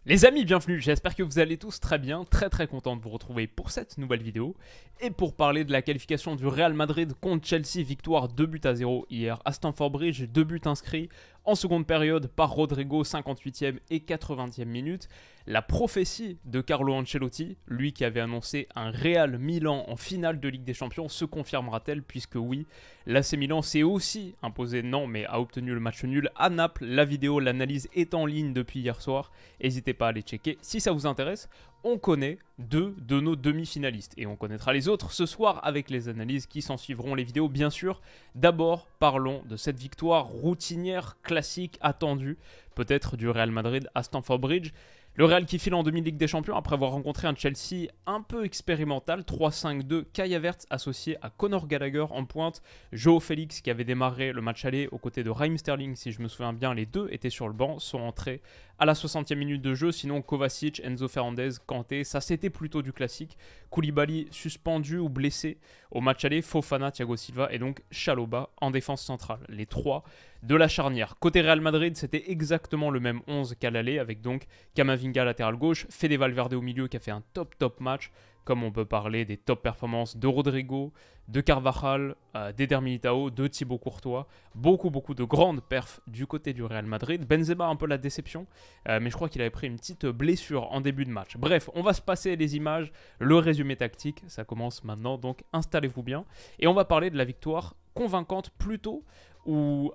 Les amis, bienvenue, j'espère que vous allez tous très bien, très content de vous retrouver pour cette nouvelle vidéo et pour parler de la qualification du Real Madrid contre Chelsea, victoire 2-0 hier à Stamford Bridge, 2 buts inscrits en seconde période par Rodrigo, 58e et 80e minute. La prophétie de Carlo Ancelotti, lui qui avait annoncé un Real Milan en finale de Ligue des Champions, se confirmera-t-elle puisque oui, l'AC Milan s'est aussi imposé, non mais a obtenu le match nul à Naples. La vidéo, l'analyse est en ligne depuis hier soir, n'hésitez pas à aller checker si ça vous intéresse. On connaît 2 de nos demi-finalistes et on connaîtra les autres ce soir avec les analyses qui s'en suivront, les vidéos bien sûr. D'abord, parlons de cette victoire routinière, classique, attendue, peut-être du Real Madrid à Stamford Bridge. Le Real qui file en demi-Ligue des Champions après avoir rencontré un Chelsea un peu expérimental, 3-5-2, Kai Havertz associé à Conor Gallagher en pointe, João Félix qui avait démarré le match aller aux côtés de Raheem Sterling, si je me souviens bien, les deux étaient sur le banc, sont entrés à la 60e minute de jeu, sinon Kovacic, Enzo Fernandez, Kanté, ça c'était plutôt du classique, Koulibaly suspendu ou blessé au match aller, Fofana, Thiago Silva et donc Chalobah en défense centrale, les trois de la charnière. Côté Real Madrid, c'était exactement le même 11 qu'à l'aller, avec donc Camavinga latéral gauche, Fede Valverde au milieu qui a fait un top match, comme on peut parler des top performances de Rodrigo, de Carvajal, d'Eder Militao, de Thibaut Courtois, beaucoup de grandes perfs du côté du Real Madrid. Benzema un peu la déception, mais je crois qu'il avait pris une petite blessure en début de match. Bref, on va se passer les images, le résumé tactique, ça commence maintenant, donc installez-vous bien. Et on va parler de la victoire convaincante plutôt, ou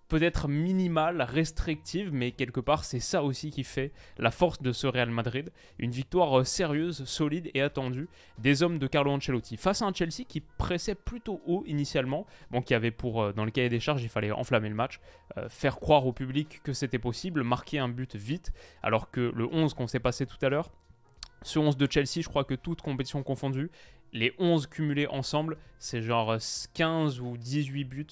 peut-être minimale, restrictive, mais quelque part c'est ça aussi qui fait la force de ce Real Madrid. Une victoire sérieuse, solide et attendue des hommes de Carlo Ancelotti face à un Chelsea qui pressait plutôt haut initialement, bon, qui avait pour, dans le cahier des charges, il fallait enflammer le match, faire croire au public que c'était possible, marquer un but vite, alors que le 11 qu'on s'est passé tout à l'heure, ce 11 de Chelsea, je crois que toutes compétitions confondues, les 11 cumulés ensemble, c'est genre 15 ou 18 buts,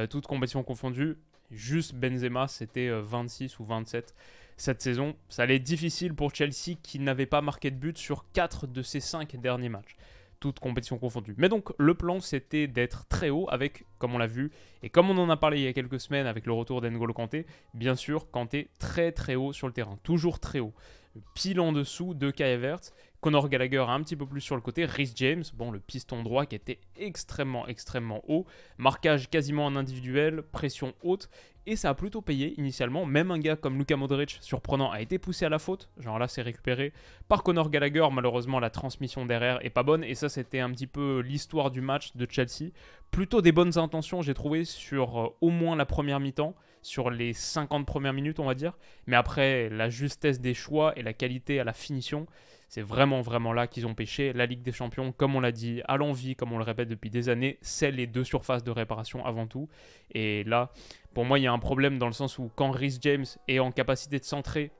toutes compétitions confondues. Juste Benzema, c'était 26 ou 27 cette saison. Ça allait être difficile pour Chelsea qui n'avait pas marqué de but sur 4 de ses 5 derniers matchs. Toutes compétitions confondues. Mais donc, le plan, c'était d'être très haut avec, comme on l'a vu, et comme on en a parlé il y a quelques semaines avec le retour d'N'Golo Kanté, bien sûr, Kanté très haut sur le terrain. Toujours très haut. Pile en dessous de Kai Havertz. Conor Gallagher un petit peu plus sur le côté. Reece James, bon, le piston droit qui était extrêmement haut. Marquage quasiment en individuel, pression haute. Et ça a plutôt payé initialement. Même un gars comme Luka Modric, surprenant, a été poussé à la faute. Genre là, c'est récupéré par Conor Gallagher. Malheureusement, la transmission derrière est pas bonne. Et ça, c'était un petit peu l'histoire du match de Chelsea. Plutôt des bonnes intentions, j'ai trouvé, sur au moins la première mi-temps. Sur les 50 premières minutes, on va dire. Mais après, la justesse des choix et la qualité à la finition, c'est vraiment là qu'ils ont pêché. La Ligue des Champions, comme on l'a dit, à l'envie, comme on le répète depuis des années, c'est les deux surfaces de réparation avant tout. Et là, pour moi, il y a un problème dans le sens où quand Reece James est en capacité de centrer,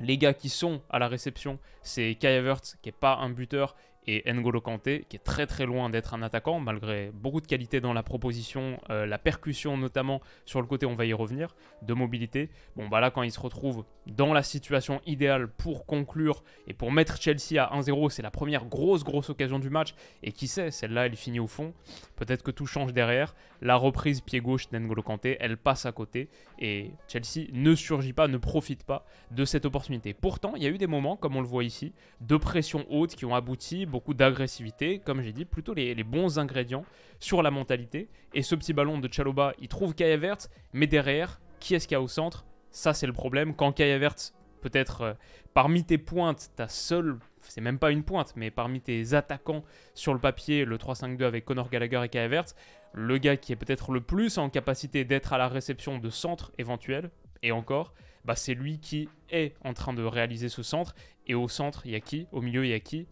les gars qui sont à la réception, c'est Kai Havertz, qui n'est pas un buteur, et N'Golo Kanté, qui est très loin d'être un attaquant, malgré beaucoup de qualité dans la proposition, la percussion notamment sur le côté, on va y revenir, de mobilité. Bon, bah là, quand il se retrouve dans la situation idéale pour conclure et pour mettre Chelsea à 1-0, c'est la première grosse occasion du match, et qui sait, celle-là, elle finit au fond. Peut-être que tout change derrière. La reprise pied gauche d'N'Golo Kanté, elle passe à côté, et Chelsea ne surgit pas, ne profite pas de cette opportunité. Pourtant, il y a eu des moments, comme on le voit ici, de pression haute qui ont abouti, beaucoup d'agressivité, comme j'ai dit, plutôt les bons ingrédients sur la mentalité. Et ce petit ballon de Chalobah, il trouve Kai Havertz, mais derrière, qui est-ce qu'il y a au centre? Ça, c'est le problème. Quand Kai Havertz, peut-être parmi tes pointes, ta seule, c'est même pas une pointe, mais parmi tes attaquants sur le papier, le 3-5-2 avec Conor Gallagher et Kai Havertz, le gars qui est peut-être le plus en capacité d'être à la réception de centre éventuel, et encore, bah c'est lui qui est en train de réaliser ce centre. Et au centre, il y a qui? Au milieu, il y a qui?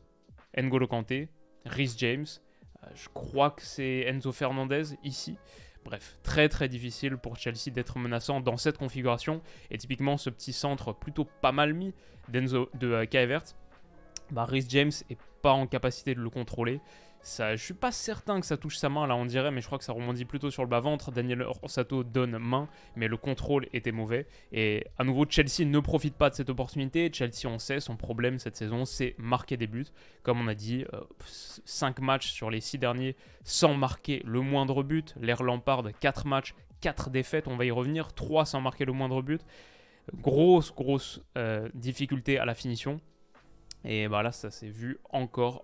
N'Golo Kanté, Reece James, je crois que c'est Enzo Fernandez ici. Bref, très difficile pour Chelsea d'être menaçant dans cette configuration. Et typiquement, ce petit centre plutôt pas mal mis de Kai Havertz, bah Reece James est pas en capacité de le contrôler. Ça, je suis pas certain que ça touche sa main, là on dirait, mais je crois que ça rebondit plutôt sur le bas-ventre. Daniel Orsato donne main, mais le contrôle était mauvais. Et à nouveau, Chelsea ne profite pas de cette opportunité. Chelsea, on sait, son problème cette saison, c'est marquer des buts. Comme on a dit, 5 matchs sur les 6 derniers sans marquer le moindre but. L'ère Lampard, 4 matchs, 4 défaites, on va y revenir, 3 sans marquer le moindre but. Grosse difficulté à la finition. Et bah là, ça s'est vu encore.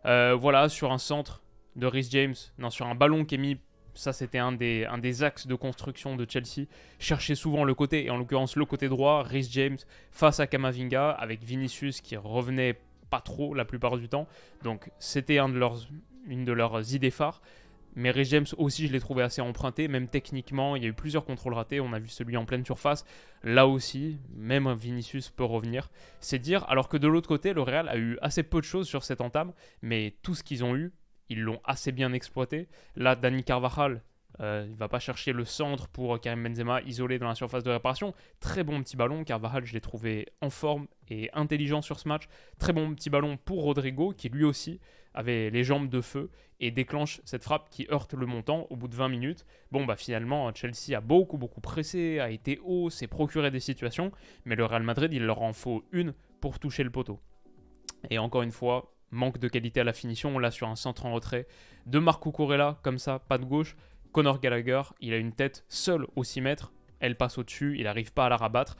Voilà, sur un centre de Reece James, non, sur un ballon qui est mis, ça c'était un des axes de construction de Chelsea, chercher souvent le côté, et en l'occurrence le côté droit, Reece James face à Camavinga, avec Vinicius qui revenait pas trop la plupart du temps. Donc c'était une de leurs idées phares. Mais Reece James aussi, je l'ai trouvé assez emprunté, même techniquement, il y a eu plusieurs contrôles ratés, on a vu celui en pleine surface, là aussi, même Vinicius peut revenir, c'est dire, alors que de l'autre côté, le Real a eu assez peu de choses sur cette entame, mais tout ce qu'ils ont eu, ils l'ont assez bien exploité. Là, Dani Carvajal, il ne va pas chercher le centre pour Karim Benzema isolé dans la surface de réparation. Très bon petit ballon. Carvajal, je l'ai trouvé en forme et intelligent sur ce match. Très bon petit ballon pour Rodrigo, qui lui aussi avait les jambes de feu et déclenche cette frappe qui heurte le montant au bout de 20 minutes. Bon, bah finalement, Chelsea a beaucoup pressé, a été haut, s'est procuré des situations, mais le Real Madrid, il leur en faut une pour toucher le poteau. Et encore une fois, manque de qualité à la finition. Là, sur un centre en retrait de Marco Cucurella, comme ça, pas de gauche. Conor Gallagher, il a une tête seule au 6 mètres, elle passe au-dessus, il n'arrive pas à la rabattre.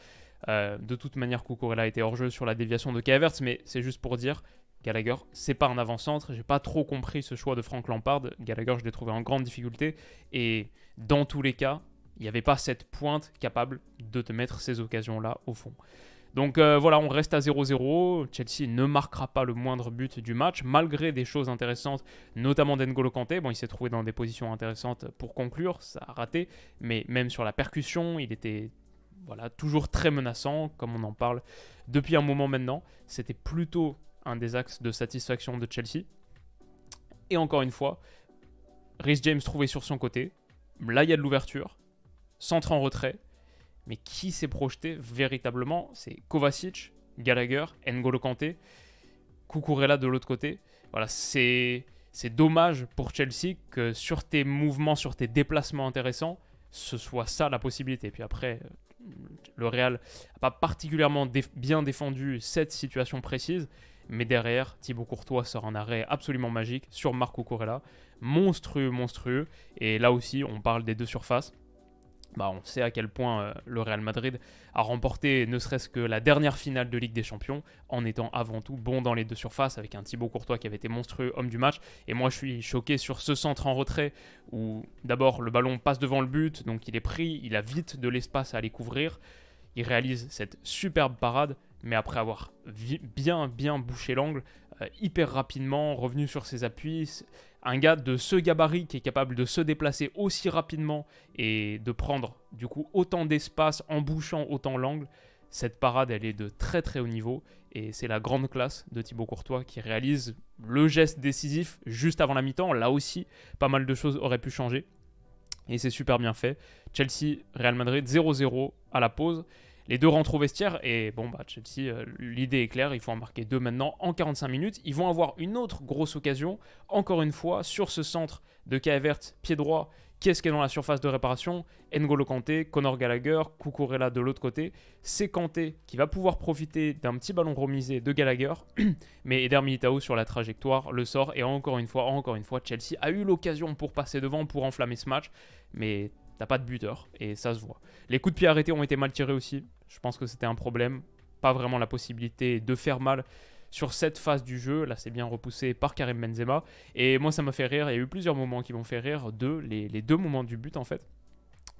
De toute manière, Cucurella était hors jeu sur la déviation de Kai Havertz, mais c'est juste pour dire, Gallagher, c'est pas un avant-centre. J'ai pas trop compris ce choix de Frank Lampard. Gallagher, je l'ai trouvé en grande difficulté, et dans tous les cas, il n'y avait pas cette pointe capable de te mettre ces occasions-là au fond. Donc voilà, on reste à 0-0. Chelsea ne marquera pas le moindre but du match, malgré des choses intéressantes, notamment d'N'Golo Kanté. Bon, il s'est trouvé dans des positions intéressantes pour conclure, ça a raté, mais même sur la percussion, il était toujours très menaçant, comme on en parle depuis un moment maintenant. C'était plutôt un des axes de satisfaction de Chelsea. Et encore une fois, Reece James trouvé sur son côté. Là, il y a de l'ouverture. Centre en retrait. Mais qui s'est projeté véritablement, c'est Kovacic, Gallagher, N'Golo Kanté, Cucurella de l'autre côté. Voilà, c'est dommage pour Chelsea que sur tes mouvements, sur tes déplacements intéressants, ce soit ça la possibilité. Puis après, le Real n'a pas particulièrement bien défendu cette situation précise, mais derrière, Thibaut Courtois sort un arrêt absolument magique sur Marco Cucurella. Monstrueux. Et là aussi, on parle des deux surfaces. Bah, on sait à quel point le Real Madrid a remporté ne serait-ce que la dernière finale de Ligue des Champions en étant avant tout bon dans les deux surfaces avec un Thibaut Courtois qui avait été monstrueux homme du match. Et moi je suis choqué sur ce centre en retrait où d'abord le ballon passe devant le but, donc il est pris, il a vite de l'espace à aller couvrir. Il réalise cette superbe parade, mais après avoir bien bouché l'angle, hyper rapidement, revenu sur ses appuis. Un gars de ce gabarit qui est capable de se déplacer aussi rapidement et de prendre du coup autant d'espace en bouchant autant l'angle, cette parade elle est de très haut niveau et c'est la grande classe de Thibaut Courtois qui réalise le geste décisif juste avant la mi-temps. Là aussi, pas mal de choses auraient pu changer et c'est super bien fait. Chelsea, Real Madrid 0-0 à la pause. Les deux rentrent au vestiaire et bon, bah, Chelsea, l'idée est claire, il faut en marquer deux maintenant en 45 minutes. Ils vont avoir une autre grosse occasion, encore une fois, sur ce centre de Kai Havertz, pied droit. Qui est-ce qui est dans la surface de réparation? N'Golo Kanté, Conor Gallagher, Cucurella de l'autre côté. C'est Kanté qui va pouvoir profiter d'un petit ballon remisé de Gallagher, mais Eder Militao sur la trajectoire le sort. Et encore une fois, Chelsea a eu l'occasion pour passer devant, pour enflammer ce match, mais t'as pas de buteur et ça se voit. Les coups de pied arrêtés ont été mal tirés aussi. Je pense que c'était un problème. Pas vraiment la possibilité de faire mal sur cette phase du jeu. Là, c'est bien repoussé par Karim Benzema. Et moi, ça m'a fait rire. Il y a eu plusieurs moments qui m'ont fait rire. Les deux moments du but, en fait.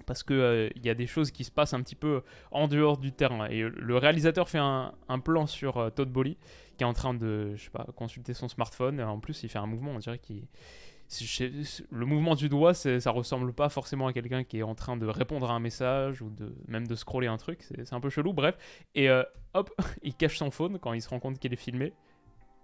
Parce qu'il y a des choses qui se passent un petit peu en dehors du terrain. Et le réalisateur fait un plan sur Todd Boehly, qui est en train de, consulter son smartphone. En plus, il fait un mouvement, on dirait qu'il... Le mouvement du doigt, ça ressemble pas forcément à quelqu'un qui est en train de répondre à un message ou même de scroller un truc. C'est un peu chelou, bref. Et hop, il cache son phone quand il se rend compte qu'il est filmé.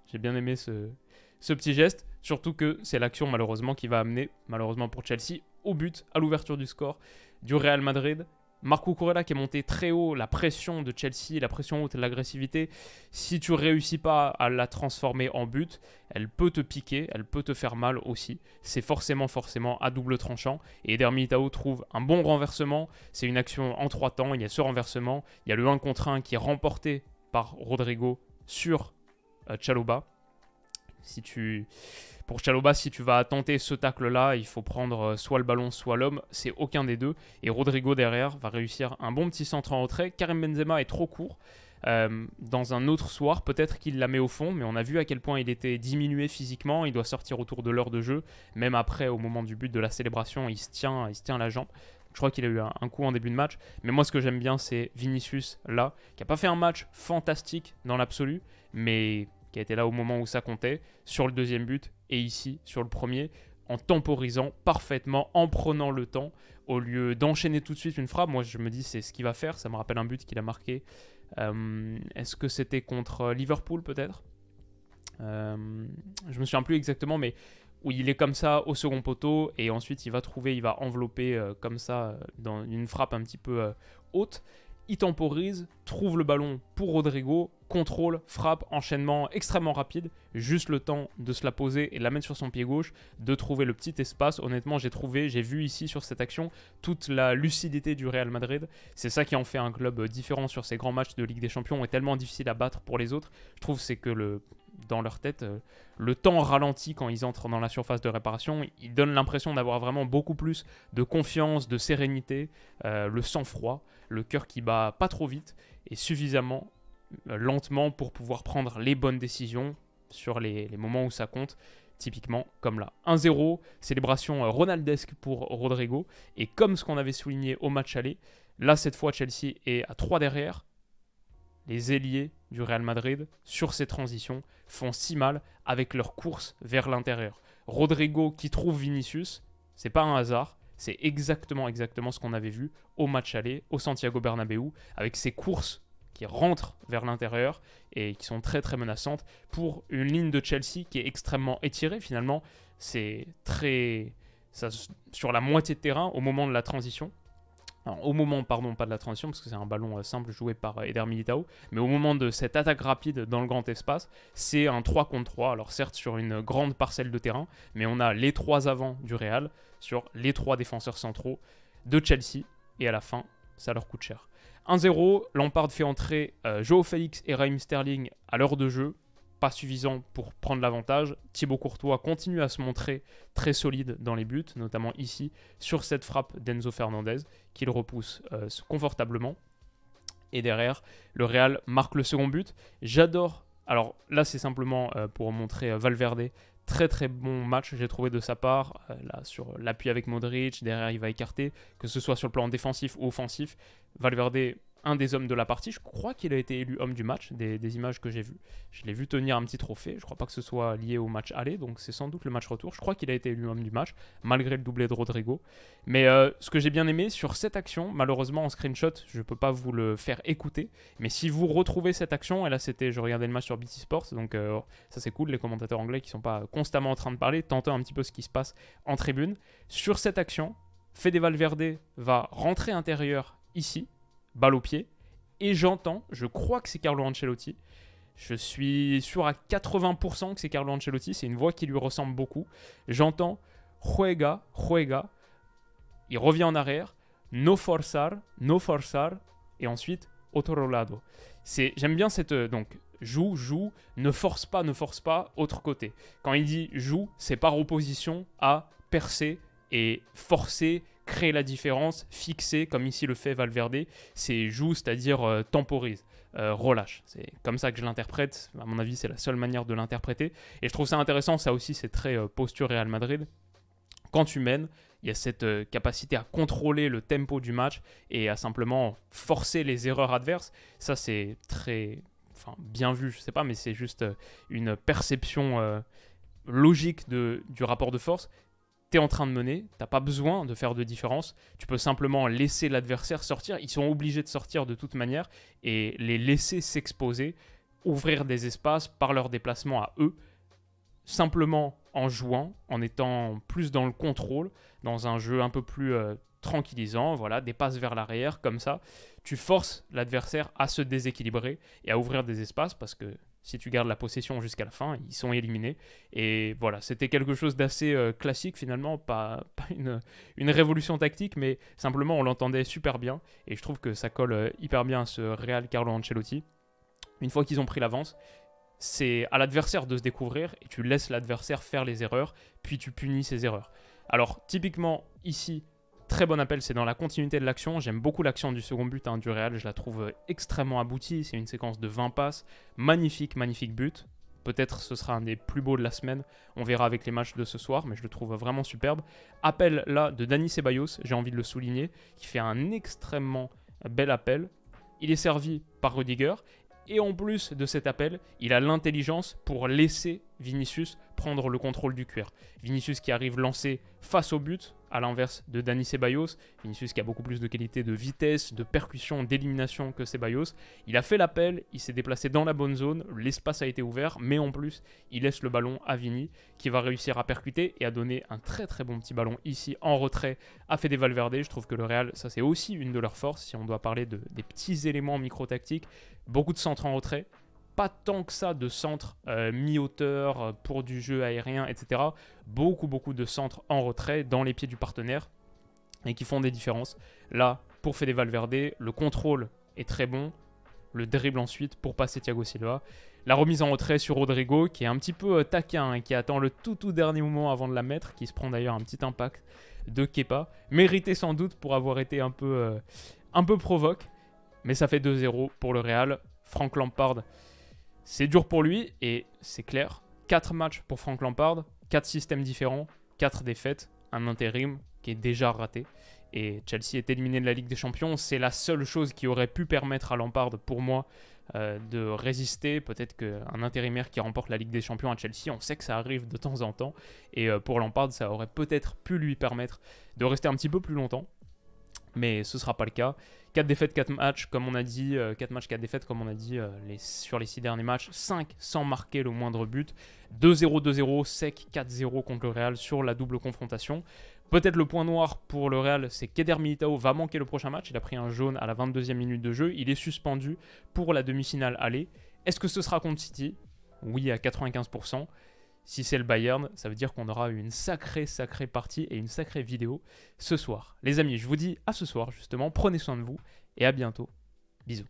J'ai bien aimé ce petit geste. Surtout que c'est l'action, malheureusement, qui va amener, malheureusement pour Chelsea, au but, à l'ouverture du score du Real Madrid. Marco Cucurella qui est monté très haut, la pression de Chelsea, la pression haute, l'agressivité, si tu réussis pas à la transformer en but, elle peut te piquer, elle peut te faire mal aussi. C'est forcément à double tranchant. Et Eder Militao trouve un bon renversement. C'est une action en 3 temps, il y a ce renversement, il y a le 1 contre 1 qui est remporté par Rodrigo sur Chalobah. Pour Chalobah, si tu vas tenter ce tacle-là, il faut prendre soit le ballon, soit l'homme. C'est aucun des deux. Et Rodrigo, derrière, va réussir un bon petit centre en retrait. Karim Benzema est trop court. Dans un autre soir, peut-être qu'il la met au fond, mais on a vu à quel point il était diminué physiquement. Il doit sortir autour de l'heure de jeu. Même après, au moment du but de la célébration, il se tient la jambe. Je crois qu'il a eu un coup en début de match. Mais moi, ce que j'aime bien, c'est Vinicius, là, qui n'a pas fait un match fantastique dans l'absolu, mais qui a été là au moment où ça comptait, sur le deuxième but, et ici, sur le premier, en temporisant parfaitement, en prenant le temps, au lieu d'enchaîner tout de suite une frappe. Moi, je me dis, c'est ce qu'il va faire. Ça me rappelle un but qu'il a marqué. Est-ce que c'était contre Liverpool, peut-être je me souviens plus exactement, mais où il est comme ça au second poteau, et ensuite il va envelopper comme ça dans une frappe un petit peu haute. Il temporise, trouve le ballon pour Rodrigo, contrôle, frappe, enchaînement extrêmement rapide, juste le temps de se la poser et de la mettre sur son pied gauche, de trouver le petit espace. Honnêtement, j'ai vu ici sur cette action toute la lucidité du Real Madrid. C'est ça qui en fait un club différent sur ces grands matchs de Ligue des Champions et tellement difficile à battre pour les autres. Je trouve c'est que dans leur tête, le temps ralentit quand ils entrent dans la surface de réparation. Ils donnent l'impression d'avoir vraiment beaucoup plus de confiance, de sérénité, le sang-froid, le cœur qui bat pas trop vite et suffisamment lentement pour pouvoir prendre les bonnes décisions sur les moments où ça compte, typiquement comme là. 1-0, célébration ronaldesque pour Rodrigo, et comme ce qu'on avait souligné au match aller, là cette fois Chelsea est à 3 derrière. Les ailiers du Real Madrid, sur ces transitions, font si mal avec leur course vers l'intérieur. Rodrigo qui trouve Vinicius, c'est pas un hasard, c'est exactement ce qu'on avait vu au match aller, au Santiago Bernabéu, avec ses courses qui rentrent vers l'intérieur et qui sont très très menaçantes pour une ligne de Chelsea qui est extrêmement étirée. Finalement, c'est sur la moitié de terrain au moment de la transition. Alors, au moment, pardon, pas de la transition, parce que c'est un ballon simple joué par Eder Militao, mais au moment de cette attaque rapide dans le grand espace, c'est un 3 contre 3, alors certes sur une grande parcelle de terrain, mais on a les 3 avants du Real sur les 3 défenseurs centraux de Chelsea, et à la fin, ça leur coûte cher. 1-0, Lampard fait entrer Joao Félix et Raheem Sterling à l'heure de jeu, pas suffisant pour prendre l'avantage. Thibaut Courtois continue à se montrer très solide dans les buts, notamment ici, sur cette frappe d'Enzo Fernandez, qu'il repousse confortablement. Et derrière, le Real marque le second but. J'adore, alors là c'est simplement pour montrer Valverde, très très bon match j'ai trouvé de sa part, là sur l'appui avec Modric, derrière il va écarter, que ce soit sur le plan défensif ou offensif. Valverde, un des hommes de la partie, je crois qu'il a été élu homme du match, des images que j'ai vues. Je l'ai vu tenir un petit trophée, je crois pas que ce soit lié au match aller, donc c'est sans doute le match retour. Je crois qu'il a été élu homme du match, malgré le doublé de Rodrigo. Mais ce que j'ai bien aimé sur cette action, malheureusement en screenshot, je peux pas vous le faire écouter, mais si vous retrouvez cette action, et là je regardais le match sur BT Sports, donc ça c'est cool, les commentateurs anglais qui sont pas constamment en train de parler, tentant un petit peu ce qui se passe en tribune. Sur cette action, Fede Valverde va rentrer intérieur ici, balle au pied, et je crois que c'est Carlo Ancelotti, je suis sûr à 80% que c'est Carlo Ancelotti, c'est une voix qui lui ressemble beaucoup. J'entends Juega, il revient en arrière, no forzar, et ensuite otro lado. J'aime bien cette, donc joue, ne force pas, autre côté. Quand il dit joue, c'est par opposition à percer et forcer, créer la différence, fixer, comme ici le fait Valverde. C'est joue, c'est-à-dire temporise, relâche. C'est comme ça que je l'interprète. À mon avis, c'est la seule manière de l'interpréter. Et je trouve ça intéressant. Ça aussi, c'est très posture Real Madrid. Quand tu mènes, il y a cette capacité à contrôler le tempo du match et à simplement forcer les erreurs adverses. Ça, c'est très bien vu, je sais pas, mais c'est juste une perception logique du rapport de force. Tu es en train de mener, tu n'as pas besoin de faire de différence, tu peux simplement laisser l'adversaire sortir, ils sont obligés de sortir de toute manière, et les laisser s'exposer, ouvrir des espaces par leur déplacement à eux, simplement en jouant, en étant plus dans le contrôle, dans un jeu un peu plus tranquillisant, voilà, des passes vers l'arrière, comme ça, tu forces l'adversaire à se déséquilibrer et à ouvrir des espaces, parce que si tu gardes la possession jusqu'à la fin, ils sont éliminés. Et voilà, c'était quelque chose d'assez classique finalement, pas une révolution tactique, mais simplement on l'entendait super bien. Et je trouve que ça colle hyper bien à ce Real Carlo Ancelotti. Une fois qu'ils ont pris l'avance, c'est à l'adversaire de se découvrir et tu laisses l'adversaire faire les erreurs, puis tu punis ses erreurs. Alors, typiquement, ici, très bon appel, c'est dans la continuité de l'action. J'aime beaucoup l'action du second but du Real, je la trouve extrêmement aboutie. C'est une séquence de 20 passes, magnifique, magnifique but. Peut-être ce sera un des plus beaux de la semaine, on verra avec les matchs de ce soir, mais je le trouve vraiment superbe. Appel là de Dani Ceballos, j'ai envie de le souligner, qui fait un extrêmement bel appel. Il est servi par Rudiger. Et en plus de cet appel, il a l'intelligence pour laisser Vinicius prendre le contrôle du cuir. Vinicius qui arrive lancé face au but, à l'inverse de Dani Ceballos. Vinicius qui a beaucoup plus de qualité de vitesse, de percussion, d'élimination que Ceballos. Il a fait l'appel, il s'est déplacé dans la bonne zone, l'espace a été ouvert, mais en plus, il laisse le ballon à Vini, qui va réussir à percuter et à donner un très très bon petit ballon ici en retrait à Fede Valverde. Je trouve que le Real, ça c'est aussi une de leurs forces, si on doit parler des petits éléments micro-tactiques. Beaucoup de centres en retrait, pas tant que ça de centres mi-hauteur pour du jeu aérien, etc. Beaucoup de centres en retrait dans les pieds du partenaire et qui font des différences. Là, pour Fede Valverde, le contrôle est très bon, le dribble ensuite pour passer Thiago Silva. La remise en retrait sur Rodrigo qui est un petit peu taquin, qui attend le tout dernier moment avant de la mettre, qui se prend d'ailleurs un petit impact de Kepa. Mérité sans doute pour avoir été un peu provoque. Mais ça fait 2-0 pour le Real. Frank Lampard, c'est dur pour lui et c'est clair. 4 matchs pour Frank Lampard, 4 systèmes différents, 4 défaites, un intérim qui est déjà raté. Et Chelsea est éliminé de la Ligue des Champions. C'est la seule chose qui aurait pu permettre à Lampard, pour moi, de résister. Peut-être qu'un intérimaire qui remporte la Ligue des Champions à Chelsea, on sait que ça arrive de temps en temps. Et pour Lampard, ça aurait peut-être pu lui permettre de rester un petit peu plus longtemps. Mais ce ne sera pas le cas. 4 défaites, 4 matchs, comme on a dit. 4 matchs, 4 défaites, comme on a dit sur les 6 derniers matchs. 5 sans marquer le moindre but. 2-0, 2-0, sec, 4-0 contre le Real sur la double confrontation. Peut-être le point noir pour le Real, c'est qu'Eder Militao va manquer le prochain match. Il a pris un jaune à la 22e minute de jeu. Il est suspendu pour la demi-finale aller. Est-ce que ce sera contre City? Oui, à 95%. Si c'est le Bayern, ça veut dire qu'on aura une sacrée partie et une sacrée vidéo ce soir. Les amis, je vous dis à ce soir justement, prenez soin de vous et à bientôt. Bisous.